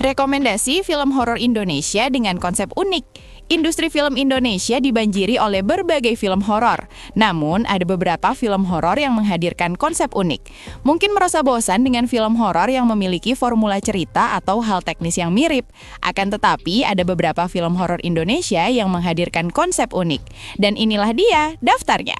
Rekomendasi film horor Indonesia dengan konsep unik. Industri film Indonesia dibanjiri oleh berbagai film horor. Namun, ada beberapa film horor yang menghadirkan konsep unik. Mungkin merasa bosan dengan film horor yang memiliki formula cerita atau hal teknis yang mirip. Akan tetapi, ada beberapa film horor Indonesia yang menghadirkan konsep unik. Dan inilah dia daftarnya.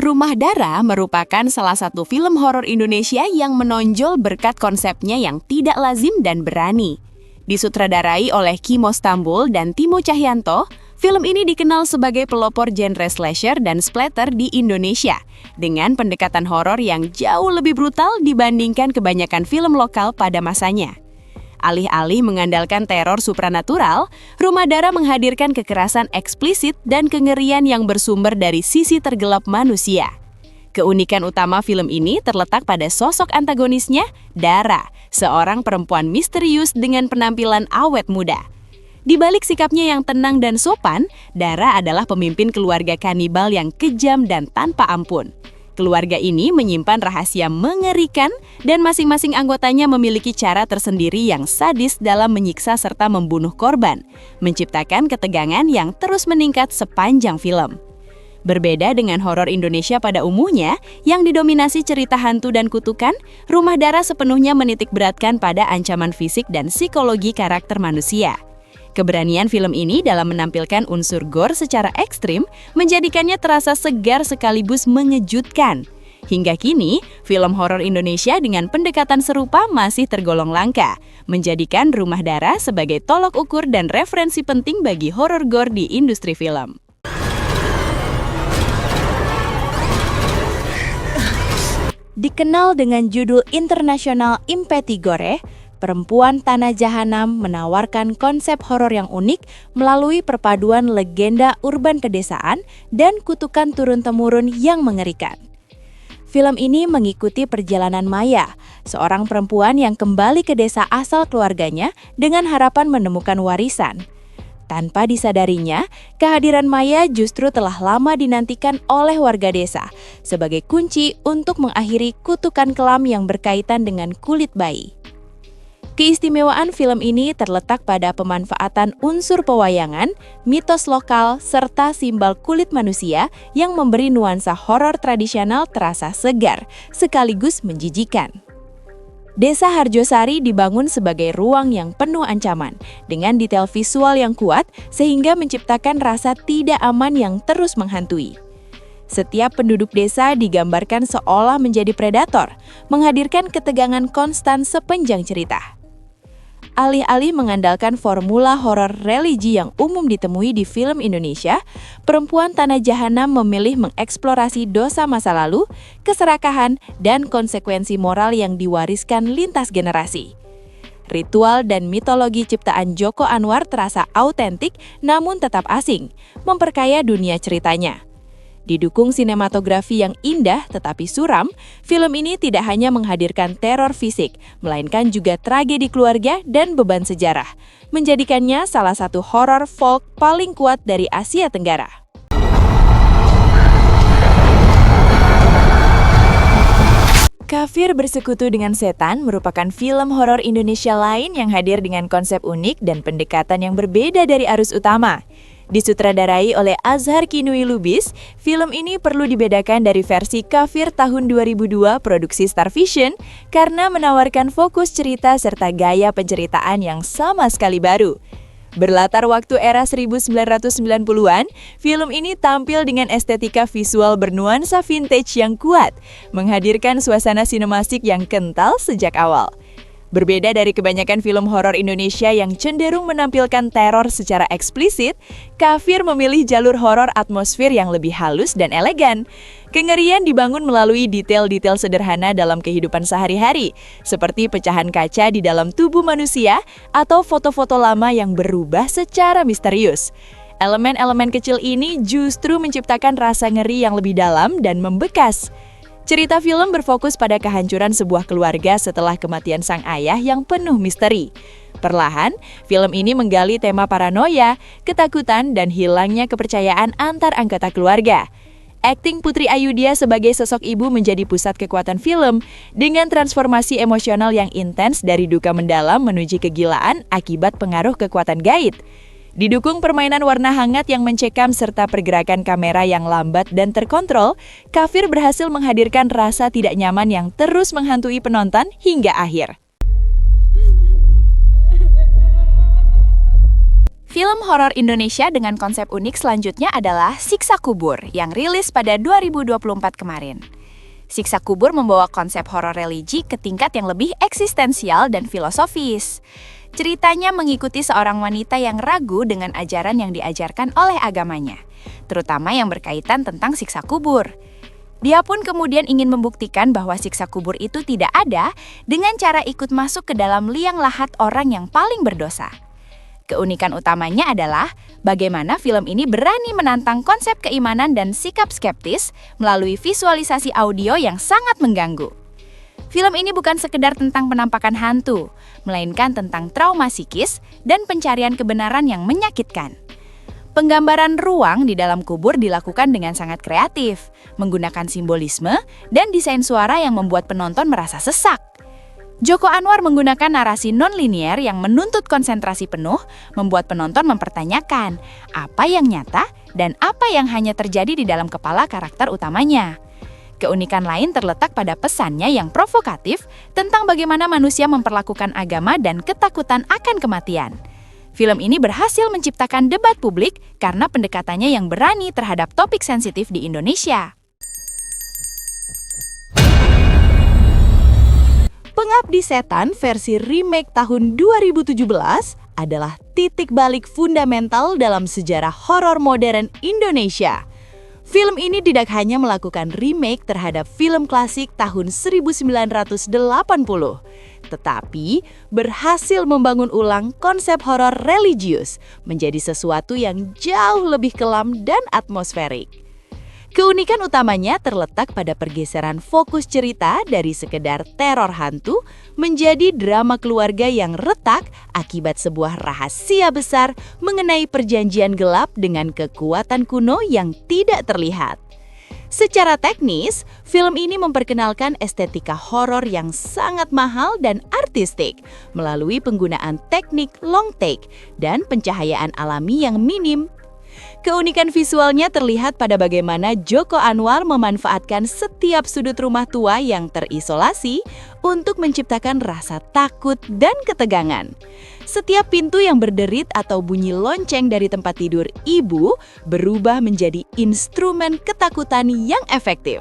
Rumah Dara merupakan salah satu film horor Indonesia yang menonjol berkat konsepnya yang tidak lazim dan berani. Disutradarai oleh Kimo Stambul dan Timo Cahyanto, film ini dikenal sebagai pelopor genre slasher dan splatter di Indonesia, dengan pendekatan horor yang jauh lebih brutal dibandingkan kebanyakan film lokal pada masanya. Alih-alih mengandalkan teror supranatural, Rumah Dara menghadirkan kekerasan eksplisit dan kengerian yang bersumber dari sisi tergelap manusia. Keunikan utama film ini terletak pada sosok antagonisnya, Dara, seorang perempuan misterius dengan penampilan awet muda. Di balik sikapnya yang tenang dan sopan, Dara adalah pemimpin keluarga kanibal yang kejam dan tanpa ampun. Keluarga ini menyimpan rahasia mengerikan dan masing-masing anggotanya memiliki cara tersendiri yang sadis dalam menyiksa serta membunuh korban, menciptakan ketegangan yang terus meningkat sepanjang film. Berbeda dengan horor Indonesia pada umumnya, yang didominasi cerita hantu dan kutukan, Rumah Dara sepenuhnya menitikberatkan pada ancaman fisik dan psikologi karakter manusia. Keberanian film ini dalam menampilkan unsur gore secara ekstrim menjadikannya terasa segar sekaligus mengejutkan. Hingga kini, film horor Indonesia dengan pendekatan serupa masih tergolong langka, menjadikan Rumah Dara sebagai tolok ukur dan referensi penting bagi horor gore di industri film. Dikenal dengan judul internasional Impeti Gore, Perempuan Tanah Jahanam menawarkan konsep horor yang unik melalui perpaduan legenda urban pedesaan dan kutukan turun-temurun yang mengerikan. Film ini mengikuti perjalanan Maya, seorang perempuan yang kembali ke desa asal keluarganya dengan harapan menemukan warisan. Tanpa disadarinya, kehadiran Maya justru telah lama dinantikan oleh warga desa sebagai kunci untuk mengakhiri kutukan kelam yang berkaitan dengan kulit bayi. Keistimewaan film ini terletak pada pemanfaatan unsur pewayangan, mitos lokal, serta simbol kulit manusia yang memberi nuansa horor tradisional terasa segar, sekaligus menjijikan. Desa Harjosari dibangun sebagai ruang yang penuh ancaman, dengan detail visual yang kuat sehingga menciptakan rasa tidak aman yang terus menghantui. Setiap penduduk desa digambarkan seolah menjadi predator, menghadirkan ketegangan konstan sepanjang cerita. Alih-alih mengandalkan formula horor religi yang umum ditemui di film Indonesia, Perempuan Tanah Jahanam memilih mengeksplorasi dosa masa lalu, keserakahan, dan konsekuensi moral yang diwariskan lintas generasi. Ritual dan mitologi ciptaan Joko Anwar terasa autentik namun tetap asing, memperkaya dunia ceritanya. Didukung sinematografi yang indah tetapi suram, film ini tidak hanya menghadirkan teror fisik, melainkan juga tragedi keluarga dan beban sejarah, menjadikannya salah satu horor folk paling kuat dari Asia Tenggara. Kafir Bersekutu dengan Setan merupakan film horor Indonesia lain yang hadir dengan konsep unik dan pendekatan yang berbeda dari arus utama. Disutradarai oleh Azhar Kinui Lubis, film ini perlu dibedakan dari versi Kafir tahun 2002 produksi Starvision karena menawarkan fokus cerita serta gaya penceritaan yang sama sekali baru. Berlatar waktu era 1990-an, film ini tampil dengan estetika visual bernuansa vintage yang kuat, menghadirkan suasana sinematik yang kental sejak awal. Berbeda dari kebanyakan film horor Indonesia yang cenderung menampilkan teror secara eksplisit, Kafir memilih jalur horor atmosfer yang lebih halus dan elegan. Kengerian dibangun melalui detail-detail sederhana dalam kehidupan sehari-hari, seperti pecahan kaca di dalam tubuh manusia atau foto-foto lama yang berubah secara misterius. Elemen-elemen kecil ini justru menciptakan rasa ngeri yang lebih dalam dan membekas. Cerita film berfokus pada kehancuran sebuah keluarga setelah kematian sang ayah yang penuh misteri. Perlahan, film ini menggali tema paranoia, ketakutan, dan hilangnya kepercayaan antar anggota keluarga. Akting Putri Ayudhya sebagai sosok ibu menjadi pusat kekuatan film dengan transformasi emosional yang intens dari duka mendalam menuju kegilaan akibat pengaruh kekuatan gaib. Didukung permainan warna hangat yang mencekam serta pergerakan kamera yang lambat dan terkontrol, Kafir berhasil menghadirkan rasa tidak nyaman yang terus menghantui penonton hingga akhir. Film horor Indonesia dengan konsep unik selanjutnya adalah Siksa Kubur yang rilis pada 2024 kemarin. Siksa Kubur membawa konsep horor religi ke tingkat yang lebih eksistensial dan filosofis. Ceritanya mengikuti seorang wanita yang ragu dengan ajaran yang diajarkan oleh agamanya, terutama yang berkaitan tentang siksa kubur. Dia pun kemudian ingin membuktikan bahwa siksa kubur itu tidak ada dengan cara ikut masuk ke dalam liang lahat orang yang paling berdosa. Keunikan utamanya adalah bagaimana film ini berani menantang konsep keimanan dan sikap skeptis melalui visualisasi audio yang sangat mengganggu. Film ini bukan sekedar tentang penampakan hantu, melainkan tentang trauma psikis dan pencarian kebenaran yang menyakitkan. Penggambaran ruang di dalam kubur dilakukan dengan sangat kreatif, menggunakan simbolisme dan desain suara yang membuat penonton merasa sesak. Joko Anwar menggunakan narasi non-linier yang menuntut konsentrasi penuh, membuat penonton mempertanyakan apa yang nyata dan apa yang hanya terjadi di dalam kepala karakter utamanya. Keunikan lain terletak pada pesannya yang provokatif tentang bagaimana manusia memperlakukan agama dan ketakutan akan kematian. Film ini berhasil menciptakan debat publik karena pendekatannya yang berani terhadap topik sensitif di Indonesia. Pengabdi Setan versi remake tahun 2017 adalah titik balik fundamental dalam sejarah horor modern Indonesia. Film ini tidak hanya melakukan remake terhadap film klasik tahun 1980, tetapi berhasil membangun ulang konsep horor religius menjadi sesuatu yang jauh lebih kelam dan atmosferik. Keunikan utamanya terletak pada pergeseran fokus cerita dari sekedar teror hantu menjadi drama keluarga yang retak akibat sebuah rahasia besar mengenai perjanjian gelap dengan kekuatan kuno yang tidak terlihat. Secara teknis, film ini memperkenalkan estetika horor yang sangat mahal dan artistik melalui penggunaan teknik long take dan pencahayaan alami yang minim. Keunikan visualnya terlihat pada bagaimana Joko Anwar memanfaatkan setiap sudut rumah tua yang terisolasi untuk menciptakan rasa takut dan ketegangan. Setiap pintu yang berderit atau bunyi lonceng dari tempat tidur ibu berubah menjadi instrumen ketakutan yang efektif.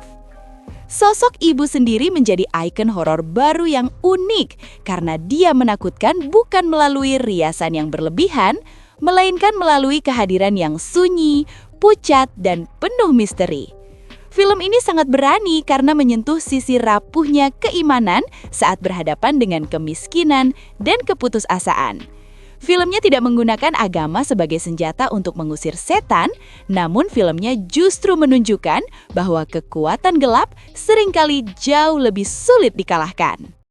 Sosok ibu sendiri menjadi ikon horor baru yang unik karena dia menakutkan bukan melalui riasan yang berlebihan, melainkan melalui kehadiran yang sunyi, pucat, dan penuh misteri. Film ini sangat berani karena menyentuh sisi rapuhnya keimanan saat berhadapan dengan kemiskinan dan keputusasaan. Filmnya tidak menggunakan agama sebagai senjata untuk mengusir setan, namun filmnya justru menunjukkan bahwa kekuatan gelap seringkali jauh lebih sulit dikalahkan.